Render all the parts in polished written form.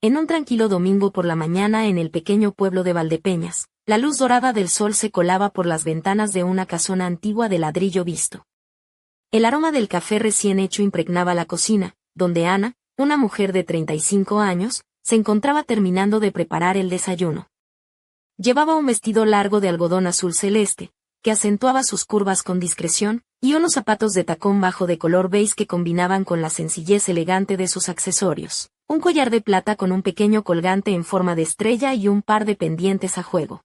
En un tranquilo domingo por la mañana en el pequeño pueblo de Valdepeñas, la luz dorada del sol se colaba por las ventanas de una casona antigua de ladrillo visto. El aroma del café recién hecho impregnaba la cocina, donde Ana, una mujer de 35 años, se encontraba terminando de preparar el desayuno. Llevaba un vestido largo de algodón azul celeste, que acentuaba sus curvas con discreción, y unos zapatos de tacón bajo de color beige que combinaban con la sencillez elegante de sus accesorios, un collar de plata con un pequeño colgante en forma de estrella y un par de pendientes a juego.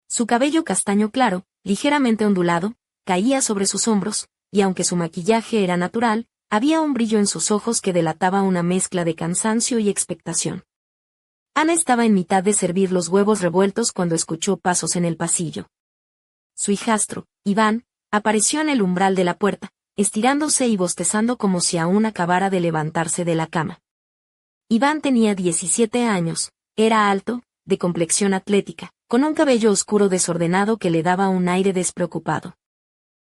Su cabello castaño claro, ligeramente ondulado, caía sobre sus hombros, y aunque su maquillaje era natural, había un brillo en sus ojos que delataba una mezcla de cansancio y expectación. Ana estaba en mitad de servir los huevos revueltos cuando escuchó pasos en el pasillo. Su hijastro, Iván, apareció en el umbral de la puerta, estirándose y bostezando como si aún acabara de levantarse de la cama. Iván tenía 17 años, era alto, de complexión atlética, con un cabello oscuro desordenado que le daba un aire despreocupado.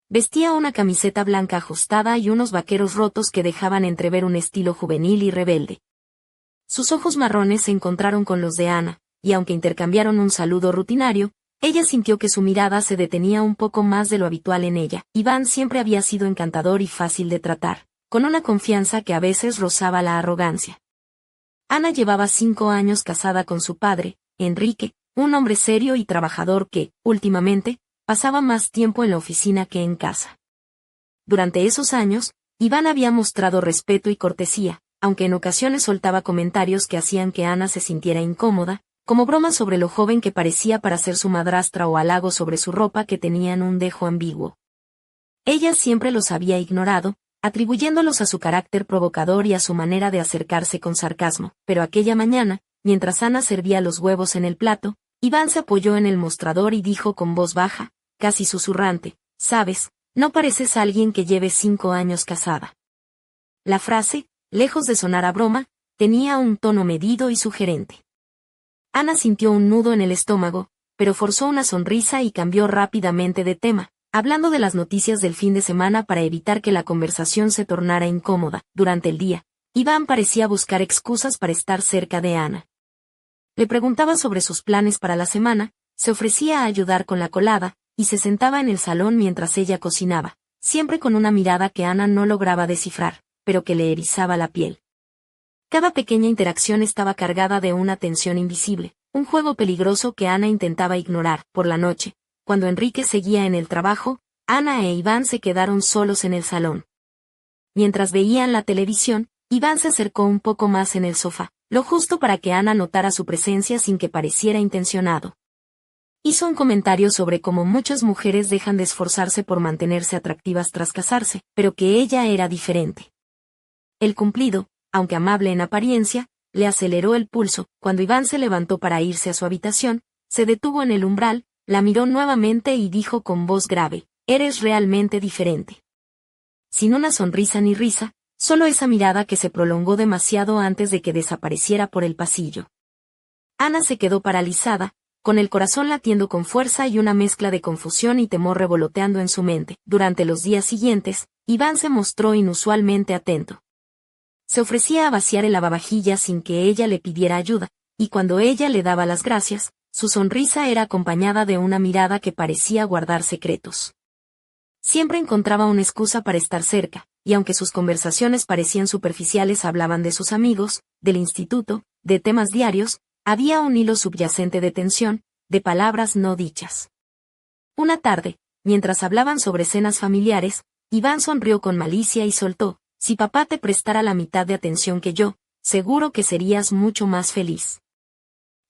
Vestía una camiseta blanca ajustada y unos vaqueros rotos que dejaban entrever un estilo juvenil y rebelde. Sus ojos marrones se encontraron con los de Ana, y aunque intercambiaron un saludo rutinario, ella sintió que su mirada se detenía un poco más de lo habitual en ella. Iván siempre había sido encantador y fácil de tratar, con una confianza que a veces rozaba la arrogancia. Ana llevaba 5 años casada con su padre, Enrique, un hombre serio y trabajador que, últimamente, pasaba más tiempo en la oficina que en casa. Durante esos años, Iván había mostrado respeto y cortesía, aunque en ocasiones soltaba comentarios que hacían que Ana se sintiera incómoda, como bromas sobre lo joven que parecía para ser su madrastra o halagos sobre su ropa que tenían un dejo ambiguo. Ella siempre los había ignorado, atribuyéndolos a su carácter provocador y a su manera de acercarse con sarcasmo, pero aquella mañana, mientras Ana servía los huevos en el plato, Iván se apoyó en el mostrador y dijo con voz baja, casi susurrante, «Sabes, no pareces alguien que lleve 5 años casada». La frase, lejos de sonar a broma, tenía un tono medido y sugerente. Ana sintió un nudo en el estómago, pero forzó una sonrisa y cambió rápidamente de tema, hablando de las noticias del fin de semana para evitar que la conversación se tornara incómoda. Durante el día, Iván parecía buscar excusas para estar cerca de Ana. Le preguntaba sobre sus planes para la semana, se ofrecía a ayudar con la colada, y se sentaba en el salón mientras ella cocinaba, siempre con una mirada que Ana no lograba descifrar, pero que le erizaba la piel. Cada pequeña interacción estaba cargada de una tensión invisible, un juego peligroso que Ana intentaba ignorar. Por la noche, cuando Enrique seguía en el trabajo, Ana e Iván se quedaron solos en el salón. Mientras veían la televisión, Iván se acercó un poco más en el sofá, lo justo para que Ana notara su presencia sin que pareciera intencionado. Hizo un comentario sobre cómo muchas mujeres dejan de esforzarse por mantenerse atractivas tras casarse, pero que ella era diferente. El cumplido, aunque amable en apariencia, le aceleró el pulso. Cuando Iván se levantó para irse a su habitación, se detuvo en el umbral, la miró nuevamente y dijo con voz grave, «Eres realmente diferente». Sin una sonrisa ni risa, solo esa mirada que se prolongó demasiado antes de que desapareciera por el pasillo. Ana se quedó paralizada, con el corazón latiendo con fuerza y una mezcla de confusión y temor revoloteando en su mente. Durante los días siguientes, Iván se mostró inusualmente atento. Se ofrecía a vaciar el lavavajillas sin que ella le pidiera ayuda, y cuando ella le daba las gracias, su sonrisa era acompañada de una mirada que parecía guardar secretos. Siempre encontraba una excusa para estar cerca, y aunque sus conversaciones parecían superficiales, hablaban de sus amigos, del instituto, de temas diarios, había un hilo subyacente de tensión, de palabras no dichas. Una tarde, mientras hablaban sobre cenas familiares, Iván sonrió con malicia y soltó, «Si papá te prestara la mitad de atención que yo, seguro que serías mucho más feliz».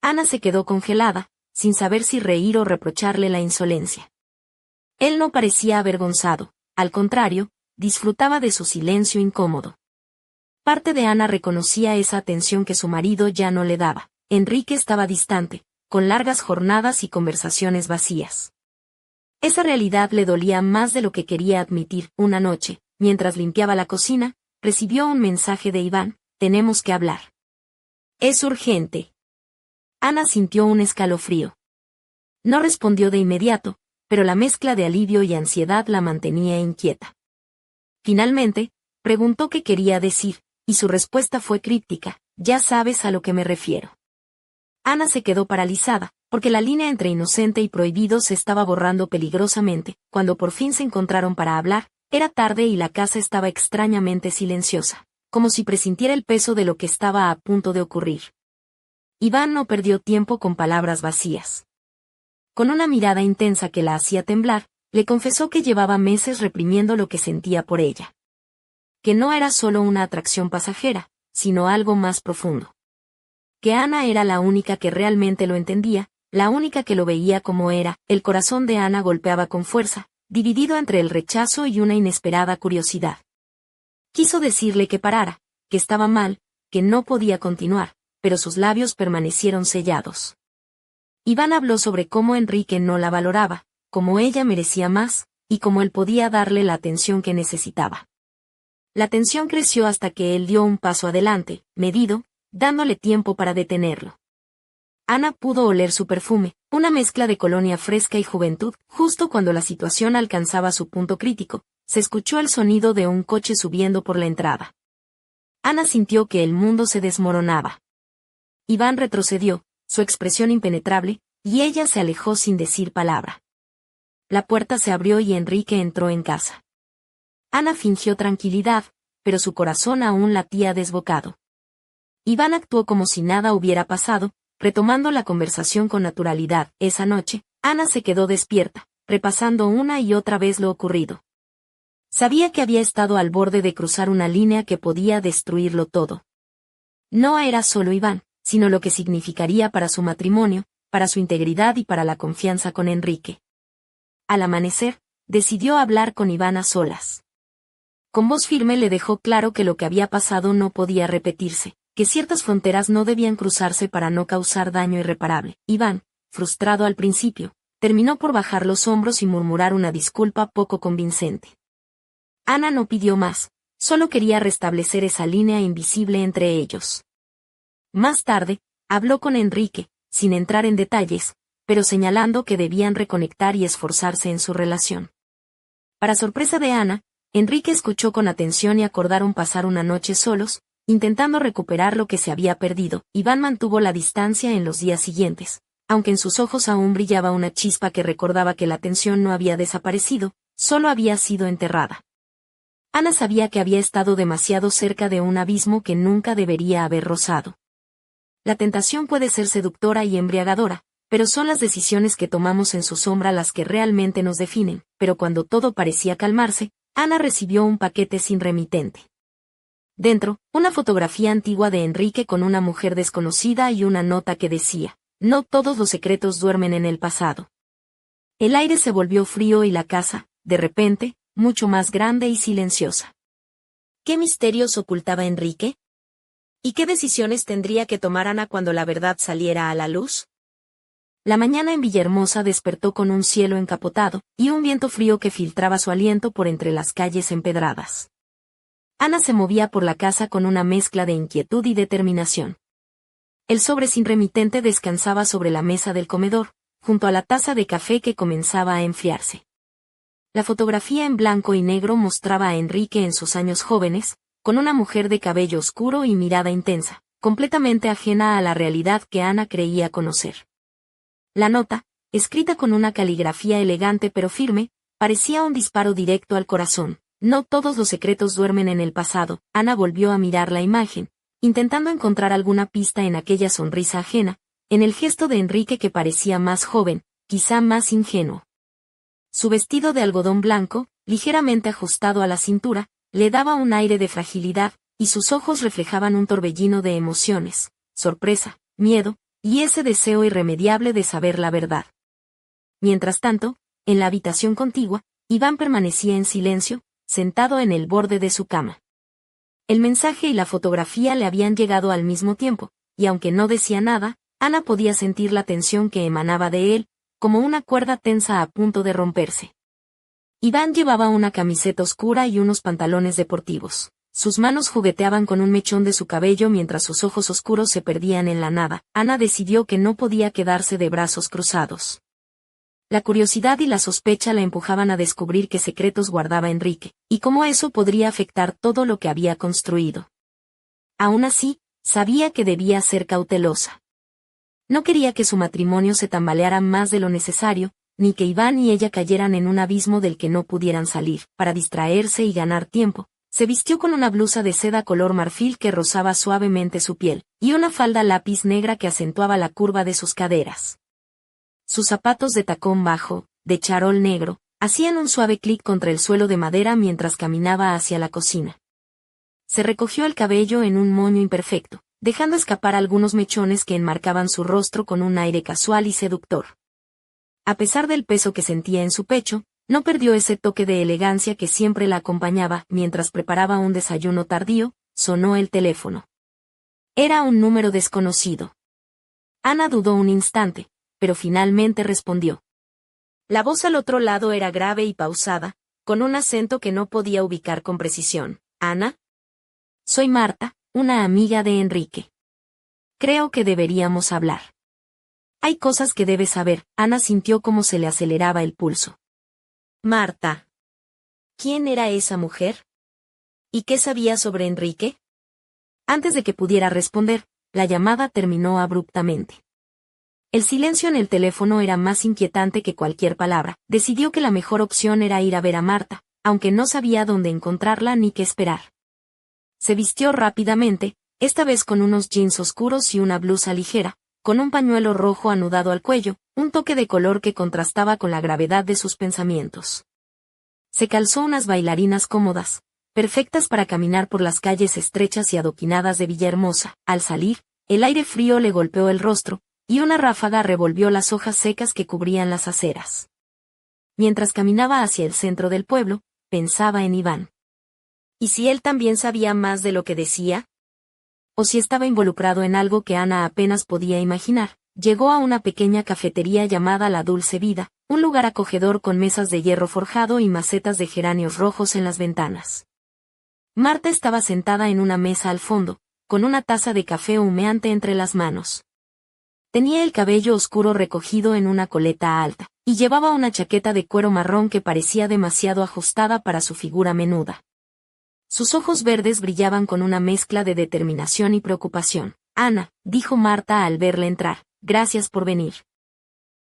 Ana se quedó congelada, sin saber si reír o reprocharle la insolencia. Él no parecía avergonzado, al contrario, disfrutaba de su silencio incómodo. Parte de Ana reconocía esa atención que su marido ya no le daba. Enrique estaba distante, con largas jornadas y conversaciones vacías. Esa realidad le dolía más de lo que quería admitir. Una noche, mientras limpiaba la cocina, recibió un mensaje de Iván, «Tenemos que hablar». «Es urgente». Ana sintió un escalofrío. No respondió de inmediato, pero la mezcla de alivio y ansiedad la mantenía inquieta. Finalmente, preguntó qué quería decir, y su respuesta fue críptica, ya sabes a lo que me refiero. Ana se quedó paralizada, porque la línea entre inocente y prohibido se estaba borrando peligrosamente. Cuando por fin se encontraron para hablar, era tarde y la casa estaba extrañamente silenciosa, como si presintiera el peso de lo que estaba a punto de ocurrir. Iván no perdió tiempo con palabras vacías. Con una mirada intensa que la hacía temblar, le confesó que llevaba meses reprimiendo lo que sentía por ella. Que no era solo una atracción pasajera, sino algo más profundo. Que Ana era la única que realmente lo entendía, la única que lo veía como era. El corazón de Ana golpeaba con fuerza, dividido entre el rechazo y una inesperada curiosidad. Quiso decirle que parara, que estaba mal, que no podía continuar, pero sus labios permanecieron sellados. Iván habló sobre cómo Enrique no la valoraba, cómo ella merecía más, y cómo él podía darle la atención que necesitaba. La tensión creció hasta que él dio un paso adelante, medido, dándole tiempo para detenerlo. Ana pudo oler su perfume, una mezcla de colonia fresca y juventud. Justo cuando la situación alcanzaba su punto crítico, se escuchó el sonido de un coche subiendo por la entrada. Ana sintió que el mundo se desmoronaba. Iván retrocedió, su expresión impenetrable, y ella se alejó sin decir palabra. La puerta se abrió y Enrique entró en casa. Ana fingió tranquilidad, pero su corazón aún latía desbocado. Iván actuó como si nada hubiera pasado, retomando la conversación con naturalidad. Esa noche, Ana se quedó despierta, repasando una y otra vez lo ocurrido. Sabía que había estado al borde de cruzar una línea que podía destruirlo todo. No era solo Iván, sino lo que significaría para su matrimonio, para su integridad y para la confianza con Enrique. Al amanecer, decidió hablar con Iván a solas. Con voz firme le dejó claro que lo que había pasado no podía repetirse, que ciertas fronteras no debían cruzarse para no causar daño irreparable. Iván, frustrado al principio, terminó por bajar los hombros y murmurar una disculpa poco convincente. Ana no pidió más, solo quería restablecer esa línea invisible entre ellos. Más tarde, habló con Enrique, sin entrar en detalles, pero señalando que debían reconectar y esforzarse en su relación. Para sorpresa de Ana, Enrique escuchó con atención y acordaron pasar una noche solos, intentando recuperar lo que se había perdido. Iván mantuvo la distancia en los días siguientes, aunque en sus ojos aún brillaba una chispa que recordaba que la tensión no había desaparecido, solo había sido enterrada. Ana sabía que había estado demasiado cerca de un abismo que nunca debería haber rozado. La tentación puede ser seductora y embriagadora, pero son las decisiones que tomamos en su sombra las que realmente nos definen. Pero cuando todo parecía calmarse, Ana recibió un paquete sin remitente. Dentro, una fotografía antigua de Enrique con una mujer desconocida y una nota que decía: no todos los secretos duermen en el pasado. El aire se volvió frío y la casa, de repente, mucho más grande y silenciosa. ¿Qué misterios ocultaba Enrique? ¿Y qué decisiones tendría que tomar Ana cuando la verdad saliera a la luz? La mañana en Villahermosa despertó con un cielo encapotado, y un viento frío que filtraba su aliento por entre las calles empedradas. Ana se movía por la casa con una mezcla de inquietud y determinación. El sobre sin remitente descansaba sobre la mesa del comedor, junto a la taza de café que comenzaba a enfriarse. La fotografía en blanco y negro mostraba a Enrique en sus años jóvenes, con una mujer de cabello oscuro y mirada intensa, completamente ajena a la realidad que Ana creía conocer. La nota, escrita con una caligrafía elegante pero firme, parecía un disparo directo al corazón. No todos los secretos duermen en el pasado. Ana volvió a mirar la imagen, intentando encontrar alguna pista en aquella sonrisa ajena, en el gesto de Enrique que parecía más joven, quizá más ingenuo. Su vestido de algodón blanco, ligeramente ajustado a la cintura, le daba un aire de fragilidad, y sus ojos reflejaban un torbellino de emociones, sorpresa, miedo, y ese deseo irremediable de saber la verdad. Mientras tanto, en la habitación contigua, Iván permanecía en silencio, sentado en el borde de su cama. El mensaje y la fotografía le habían llegado al mismo tiempo, y aunque no decía nada, Ana podía sentir la tensión que emanaba de él, como una cuerda tensa a punto de romperse. Iván llevaba una camiseta oscura y unos pantalones deportivos. Sus manos jugueteaban con un mechón de su cabello mientras sus ojos oscuros se perdían en la nada. Ana decidió que no podía quedarse de brazos cruzados. La curiosidad y la sospecha la empujaban a descubrir qué secretos guardaba Enrique, y cómo eso podría afectar todo lo que había construido. Aún así, Sabía que debía ser cautelosa. No quería que su matrimonio se tambaleara más de lo necesario, ni que Iván y ella cayeran en un abismo del que no pudieran salir. Para distraerse y ganar tiempo, se vistió con una blusa de seda color marfil que rozaba suavemente su piel, y una falda lápiz negra que acentuaba la curva de sus caderas. Sus zapatos de tacón bajo, de charol negro, hacían un suave clic contra el suelo de madera mientras caminaba hacia la cocina. Se recogió el cabello en un moño imperfecto, dejando escapar algunos mechones que enmarcaban su rostro con un aire casual y seductor. A pesar del peso que sentía en su pecho, no perdió ese toque de elegancia que siempre la acompañaba. Mientras preparaba un desayuno tardío, sonó el teléfono. Era un número desconocido. Ana dudó un instante, pero finalmente respondió. La voz al otro lado era grave y pausada, con un acento que no podía ubicar con precisión. ¿Ana? Soy Marta, una amiga de Enrique. Creo que deberíamos hablar. Hay cosas que debes saber. Ana sintió cómo se le aceleraba el pulso. Marta. ¿Quién era esa mujer? ¿Y qué sabía sobre Enrique? Antes de que pudiera responder, la llamada terminó abruptamente. El silencio en el teléfono era más inquietante que cualquier palabra. Decidió que la mejor opción era ir a ver a Marta, aunque no sabía dónde encontrarla ni qué esperar. Se vistió rápidamente, esta vez con unos jeans oscuros y una blusa ligera, con un pañuelo rojo anudado al cuello, un toque de color que contrastaba con la gravedad de sus pensamientos. Se calzó unas bailarinas cómodas, perfectas para caminar por las calles estrechas y adoquinadas de Villahermosa. Al salir, el aire frío le golpeó el rostro, y una ráfaga revolvió las hojas secas que cubrían las aceras. Mientras caminaba hacia el centro del pueblo, pensaba en Iván. ¿Y si él también sabía más de lo que decía? O si estaba involucrado en algo que Ana apenas podía imaginar. Llegó a una pequeña cafetería llamada La Dulce Vida, un lugar acogedor con mesas de hierro forjado y macetas de geranios rojos en las ventanas. Marta estaba sentada en una mesa al fondo, con una taza de café humeante entre las manos. Tenía el cabello oscuro recogido en una coleta alta, y llevaba una chaqueta de cuero marrón que parecía demasiado ajustada para su figura menuda. Sus ojos verdes brillaban con una mezcla de determinación y preocupación. Ana, dijo Marta al verla entrar, gracias por venir.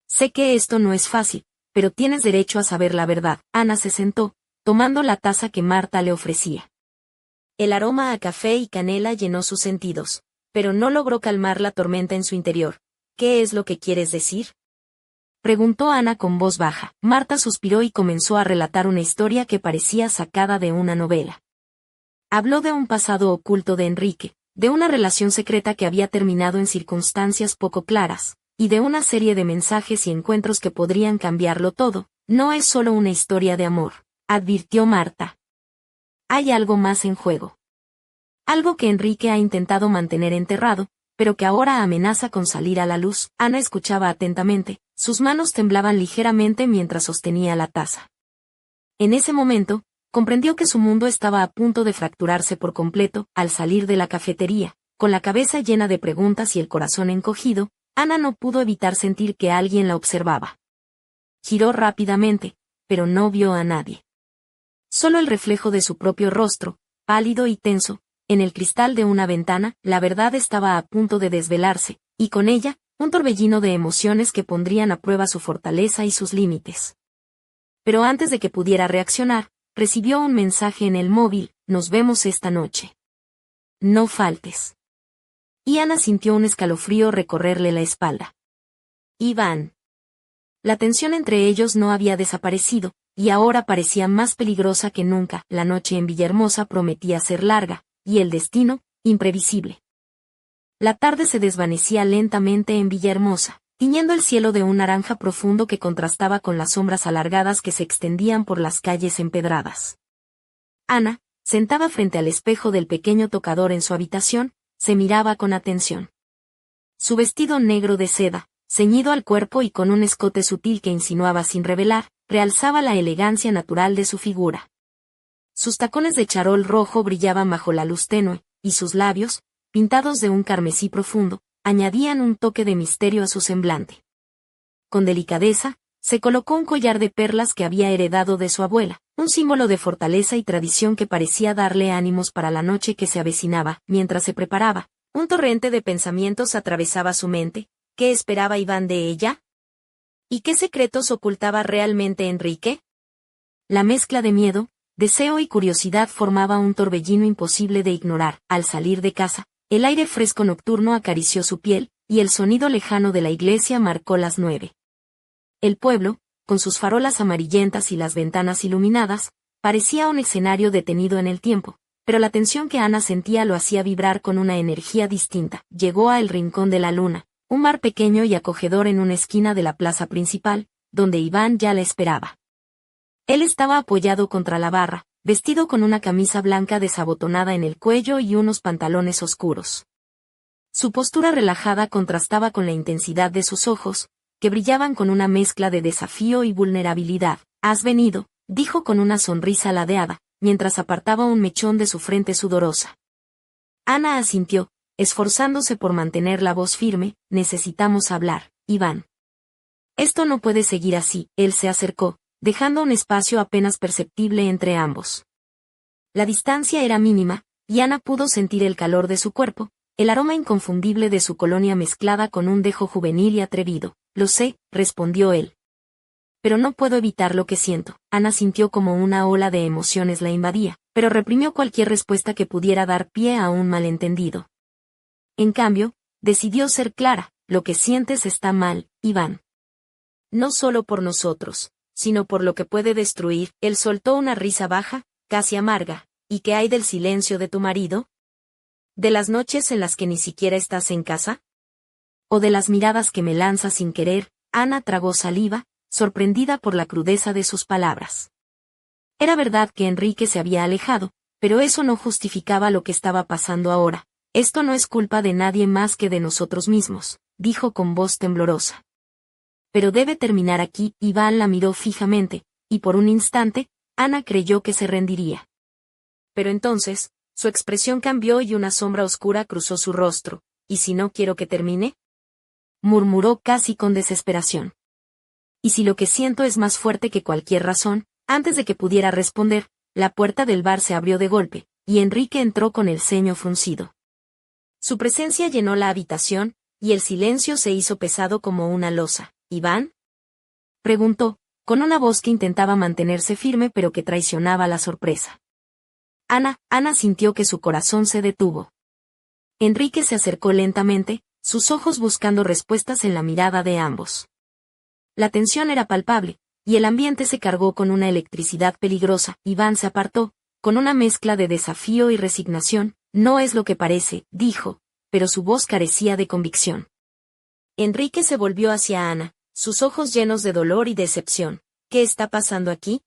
Sé que esto no es fácil, pero tienes derecho a saber la verdad. Ana se sentó, tomando la taza que Marta le ofrecía. El aroma a café y canela llenó sus sentidos, pero no logró calmar la tormenta en su interior. ¿Qué es lo que quieres decir? Preguntó Ana con voz baja. Marta suspiró y comenzó a relatar una historia que parecía sacada de una novela. Habló de un pasado oculto de Enrique, de una relación secreta que había terminado en circunstancias poco claras, y de una serie de mensajes y encuentros que podrían cambiarlo todo. No es solo una historia de amor, advirtió Marta. Hay algo más en juego. Algo que Enrique ha intentado mantener enterrado, pero que ahora amenaza con salir a la luz. Ana escuchaba atentamente, sus manos temblaban ligeramente mientras sostenía la taza. En ese momento, comprendió que su mundo estaba a punto de fracturarse por completo. Al salir de la cafetería, con la cabeza llena de preguntas y el corazón encogido, Ana no pudo evitar sentir que alguien la observaba. Giró rápidamente, pero no vio a nadie. Solo el reflejo de su propio rostro, pálido y tenso, en el cristal de una ventana. La verdad estaba a punto de desvelarse, y con ella, un torbellino de emociones que pondrían a prueba su fortaleza y sus límites. Pero antes de que pudiera reaccionar, recibió un mensaje en el móvil: nos vemos esta noche. No faltes. Y Ana sintió un escalofrío recorrerle la espalda. Iván. La tensión entre ellos no había desaparecido, y ahora parecía más peligrosa que nunca. La noche en Villahermosa prometía ser larga, y el destino, imprevisible. La tarde se desvanecía lentamente en Villahermosa, tiñendo el cielo de un naranja profundo que contrastaba con las sombras alargadas que se extendían por las calles empedradas. Ana, sentada frente al espejo del pequeño tocador en su habitación, se miraba con atención. Su vestido negro de seda, ceñido al cuerpo y con un escote sutil que insinuaba sin revelar, realzaba la elegancia natural de su figura. Sus tacones de charol rojo brillaban bajo la luz tenue, y sus labios, pintados de un carmesí profundo, añadían un toque de misterio a su semblante. Con delicadeza, se colocó un collar de perlas que había heredado de su abuela, un símbolo de fortaleza y tradición que parecía darle ánimos para la noche que se avecinaba. Mientras se preparaba, Un torrente de pensamientos atravesaba su mente. ¿Qué esperaba Iván de ella? ¿Y qué secretos ocultaba realmente Enrique? La mezcla de miedo, deseo y curiosidad formaba un torbellino imposible de ignorar. Al salir de casa, el aire fresco nocturno acarició su piel, y el sonido lejano de la iglesia marcó las 9. El pueblo, con sus farolas amarillentas y las ventanas iluminadas, parecía un escenario detenido en el tiempo, pero la tensión que Ana sentía lo hacía vibrar con una energía distinta. Llegó a El Rincón de la Luna, un bar pequeño y acogedor en una esquina de la plaza principal, donde Iván ya la esperaba. Él estaba apoyado contra la barra, vestido con una camisa blanca desabotonada en el cuello y unos pantalones oscuros. Su postura relajada contrastaba con la intensidad de sus ojos, que brillaban con una mezcla de desafío y vulnerabilidad. «Has venido», dijo con una sonrisa ladeada, mientras apartaba un mechón de su frente sudorosa. Ana asintió, esforzándose por mantener la voz firme. «Necesitamos hablar, Iván. Esto no puede seguir así». Él se acercó, dejando un espacio apenas perceptible entre ambos. La distancia era mínima, y Ana pudo sentir el calor de su cuerpo, el aroma inconfundible de su colonia mezclada con un dejo juvenil y atrevido. «Lo sé», respondió él. «Pero no puedo evitar lo que siento». Ana sintió como una ola de emociones la invadía, pero reprimió cualquier respuesta que pudiera dar pie a un malentendido. En cambio, decidió ser clara. «Lo que sientes está mal, Iván. No solo por nosotros, sino por lo que puede destruir». Él soltó una risa baja, casi amarga. «¿Y qué hay del silencio de tu marido? ¿De las noches en las que ni siquiera estás en casa? ¿O de las miradas que me lanzas sin querer?» Ana tragó saliva, sorprendida por la crudeza de sus palabras. Era verdad que Enrique se había alejado, pero eso no justificaba lo que estaba pasando ahora. «Esto no es culpa de nadie más que de nosotros mismos», dijo con voz temblorosa. «Pero debe terminar aquí». Iván la miró fijamente, y por un instante, Ana creyó que se rendiría. Pero entonces, su expresión cambió y una sombra oscura cruzó su rostro. «¿Y si no quiero que termine?», murmuró casi con desesperación. «¿Y si lo que siento es más fuerte que cualquier razón?». Antes de que pudiera responder, la puerta del bar se abrió de golpe, y Enrique entró con el ceño fruncido. Su presencia llenó la habitación, y el silencio se hizo pesado como una losa. «¿Iván?», preguntó, con una voz que intentaba mantenerse firme pero que traicionaba la sorpresa. Ana sintió que su corazón se detuvo. Enrique se acercó lentamente, sus ojos buscando respuestas en la mirada de ambos. La tensión era palpable, y el ambiente se cargó con una electricidad peligrosa. Iván se apartó, con una mezcla de desafío y resignación. «No es lo que parece», dijo, pero su voz carecía de convicción. Enrique se volvió hacia Ana, sus ojos llenos de dolor y decepción. «¿Qué está pasando aquí?»,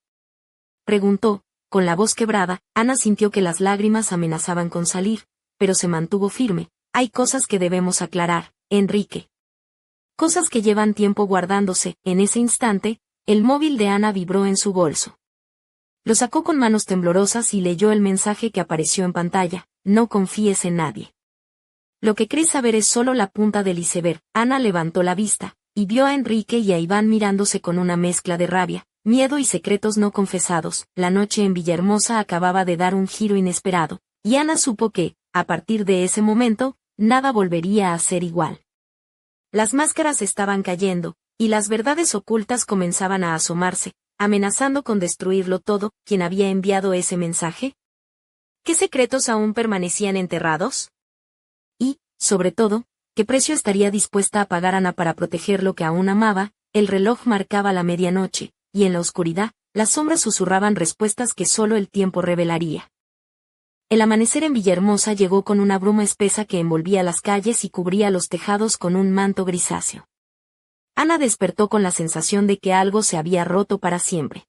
preguntó, con la voz quebrada. Ana sintió que las lágrimas amenazaban con salir, pero se mantuvo firme. «Hay cosas que debemos aclarar, Enrique. Cosas que llevan tiempo guardándose». En ese instante, el móvil de Ana vibró en su bolso. Lo sacó con manos temblorosas y leyó el mensaje que apareció en pantalla: «No confíes en nadie. Lo que crees saber es solo la punta del iceberg». Ana levantó la vista, y vio a Enrique y a Iván mirándose con una mezcla de rabia, miedo y secretos no confesados. La noche en Villahermosa acababa de dar un giro inesperado, y Ana supo que, a partir de ese momento, nada volvería a ser igual. Las máscaras estaban cayendo, y las verdades ocultas comenzaban a asomarse, amenazando con destruirlo todo. ¿Quién había enviado ese mensaje? ¿Qué secretos aún permanecían enterrados? Y, sobre todo, ¿qué precio estaría dispuesta a pagar Ana para proteger lo que aún amaba? El reloj marcaba la medianoche, y en la oscuridad, las sombras susurraban respuestas que solo el tiempo revelaría. El amanecer en Villahermosa llegó con una bruma espesa que envolvía las calles y cubría los tejados con un manto grisáceo. Ana despertó con la sensación de que algo se había roto para siempre.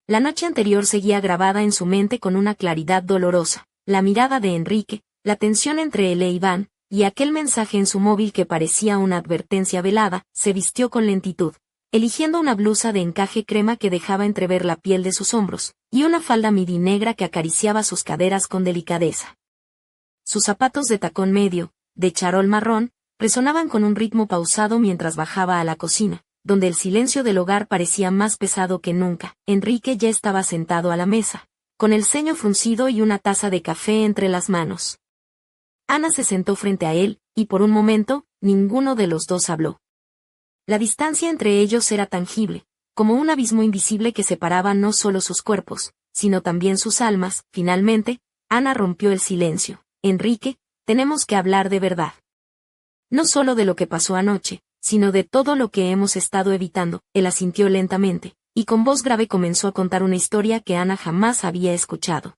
La noche anterior seguía grabada en su mente con una claridad dolorosa: la mirada de Enrique, la tensión entre él e Iván, y aquel mensaje en su móvil que parecía una advertencia velada. Se vistió con lentitud, eligiendo una blusa de encaje crema que dejaba entrever la piel de sus hombros, y una falda midi negra que acariciaba sus caderas con delicadeza. Sus zapatos de tacón medio, de charol marrón, resonaban con un ritmo pausado mientras bajaba a la cocina, donde el silencio del hogar parecía más pesado que nunca. Enrique ya estaba sentado a la mesa, con el ceño fruncido y una taza de café entre las manos. Ana se sentó frente a él, y por un momento, ninguno de los dos habló. La distancia entre ellos era tangible, como un abismo invisible que separaba no solo sus cuerpos, sino también sus almas. Finalmente, Ana rompió el silencio. Enrique, tenemos que hablar de verdad. No solo de lo que pasó anoche, sino de todo lo que hemos estado evitando. Él asintió lentamente, y con voz grave comenzó a contar una historia que Ana jamás había escuchado.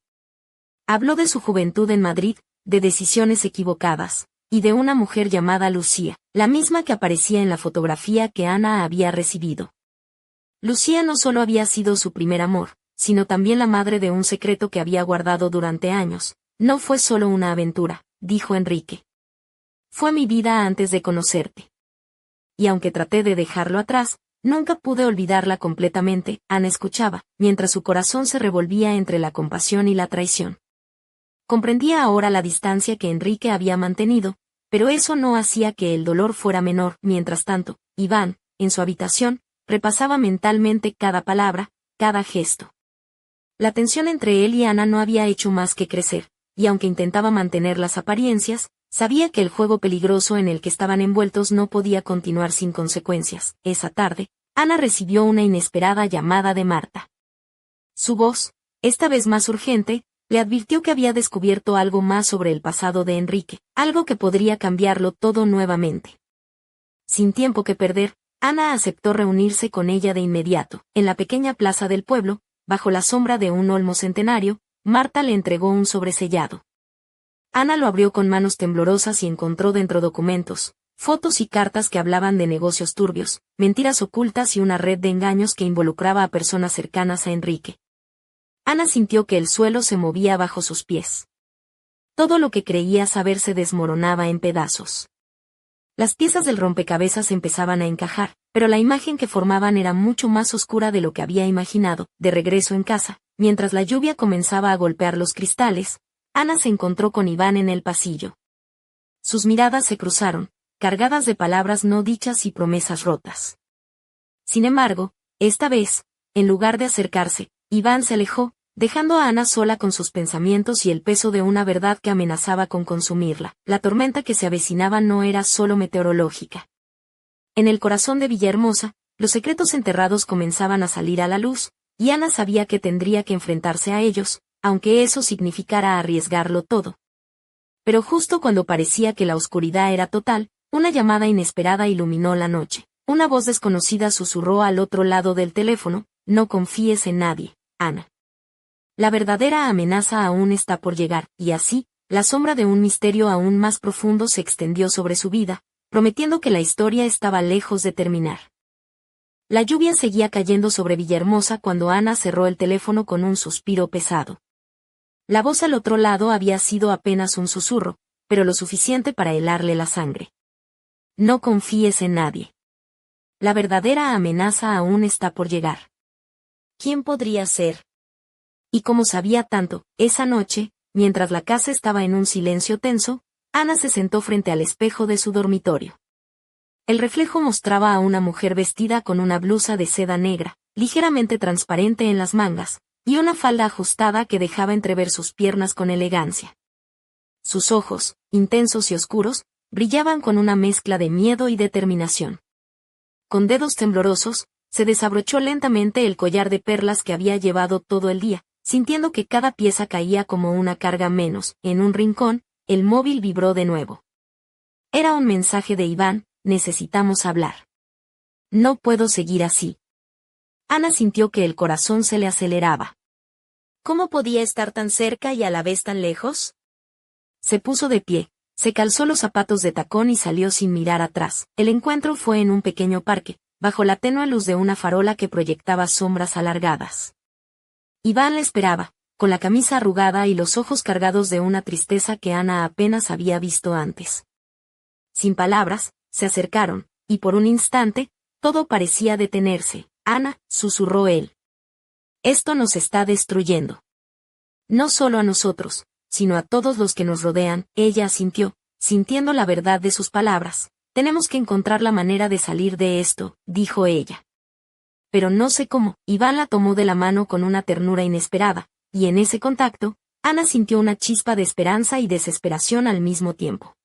Habló de su juventud en Madrid, de decisiones equivocadas, y de una mujer llamada Lucía, la misma que aparecía en la fotografía que Ana había recibido. Lucía no solo había sido su primer amor, sino también la madre de un secreto que había guardado durante años. No fue solo una aventura, dijo Enrique. Fue mi vida antes de conocerte. Y aunque traté de dejarlo atrás, nunca pude olvidarla completamente. Ana escuchaba, mientras su corazón se revolvía entre la compasión y la traición. Comprendía ahora la distancia que Enrique había mantenido, pero eso no hacía que el dolor fuera menor. Mientras tanto, Iván, en su habitación, repasaba mentalmente cada palabra, cada gesto. La tensión entre él y Ana no había hecho más que crecer, y aunque intentaba mantener las apariencias, sabía que el juego peligroso en el que estaban envueltos no podía continuar sin consecuencias. Esa tarde, Ana recibió una inesperada llamada de Marta. Su voz, esta vez más urgente, le advirtió que había descubierto algo más sobre el pasado de Enrique, algo que podría cambiarlo todo nuevamente. Sin tiempo que perder, Ana aceptó reunirse con ella de inmediato. En la pequeña plaza del pueblo, bajo la sombra de un olmo centenario, Marta le entregó un sobresellado. Ana lo abrió con manos temblorosas y encontró dentro documentos, fotos y cartas que hablaban de negocios turbios, mentiras ocultas y una red de engaños que involucraba a personas cercanas a Enrique. Ana sintió que el suelo se movía bajo sus pies. Todo lo que creía saber se desmoronaba en pedazos. Las piezas del rompecabezas empezaban a encajar, pero la imagen que formaban era mucho más oscura de lo que había imaginado. De regreso en casa, mientras la lluvia comenzaba a golpear los cristales, Ana se encontró con Iván en el pasillo. Sus miradas se cruzaron, cargadas de palabras no dichas y promesas rotas. Sin embargo, esta vez, en lugar de acercarse, Iván se alejó, dejando a Ana sola con sus pensamientos y el peso de una verdad que amenazaba con consumirla. La tormenta que se avecinaba no era solo meteorológica. En el corazón de Villahermosa, los secretos enterrados comenzaban a salir a la luz, y Ana sabía que tendría que enfrentarse a ellos, aunque eso significara arriesgarlo todo. Pero justo cuando parecía que la oscuridad era total, una llamada inesperada iluminó la noche. Una voz desconocida susurró al otro lado del teléfono: no confíes en nadie, Ana. La verdadera amenaza aún está por llegar, y así, la sombra de un misterio aún más profundo se extendió sobre su vida, prometiendo que la historia estaba lejos de terminar. La lluvia seguía cayendo sobre Villahermosa cuando Ana cerró el teléfono con un suspiro pesado. La voz al otro lado había sido apenas un susurro, pero lo suficiente para helarle la sangre. No confíes en nadie. La verdadera amenaza aún está por llegar. ¿Quién podría ser? Y como sabía tanto, esa noche, mientras la casa estaba en un silencio tenso, Ana se sentó frente al espejo de su dormitorio. El reflejo mostraba a una mujer vestida con una blusa de seda negra, ligeramente transparente en las mangas, y una falda ajustada que dejaba entrever sus piernas con elegancia. Sus ojos, intensos y oscuros, brillaban con una mezcla de miedo y determinación. Con dedos temblorosos, se desabrochó lentamente el collar de perlas que había llevado todo el día, sintiendo que cada pieza caía como una carga menos. En un rincón, el móvil vibró de nuevo. Era un mensaje de Iván: necesitamos hablar. No puedo seguir así. Ana sintió que el corazón se le aceleraba. ¿Cómo podía estar tan cerca y a la vez tan lejos? Se puso de pie, se calzó los zapatos de tacón y salió sin mirar atrás. El encuentro fue en un pequeño parque, bajo la tenue luz de una farola que proyectaba sombras alargadas. Iván le esperaba, con la camisa arrugada y los ojos cargados de una tristeza que Ana apenas había visto antes. Sin palabras, se acercaron, y por un instante, todo parecía detenerse. Ana, susurró él. Esto nos está destruyendo. No solo a nosotros, sino a todos los que nos rodean. Ella asintió, sintiendo la verdad de sus palabras. Tenemos que encontrar la manera de salir de esto, dijo ella. Pero no sé cómo. Iván la tomó de la mano con una ternura inesperada, y en ese contacto, Ana sintió una chispa de esperanza y desesperación al mismo tiempo.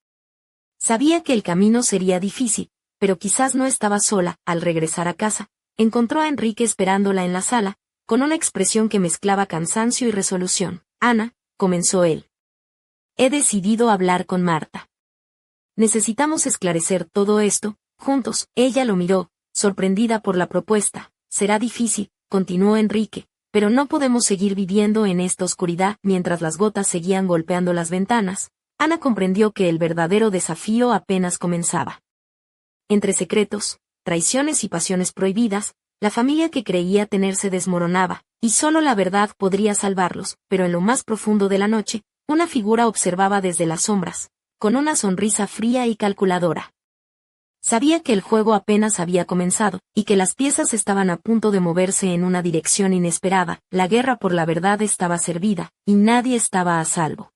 Sabía que el camino sería difícil, pero quizás no estaba sola. Al regresar a casa, encontró a Enrique esperándola en la sala, con una expresión que mezclaba cansancio y resolución. Ana, comenzó él. He decidido hablar con Marta. Necesitamos esclarecer todo esto, juntos. Ella lo miró, sorprendida por la propuesta. Será difícil, continuó Enrique, pero no podemos seguir viviendo en esta oscuridad. Mientras las gotas seguían golpeando las ventanas, Ana comprendió que el verdadero desafío apenas comenzaba. Entre secretos, traiciones y pasiones prohibidas, la familia que creía tener se desmoronaba, y solo la verdad podría salvarlos. Pero en lo más profundo de la noche, una figura observaba desde las sombras, con una sonrisa fría y calculadora. Sabía que el juego apenas había comenzado, y que las piezas estaban a punto de moverse en una dirección inesperada. La guerra por la verdad estaba servida, y nadie estaba a salvo.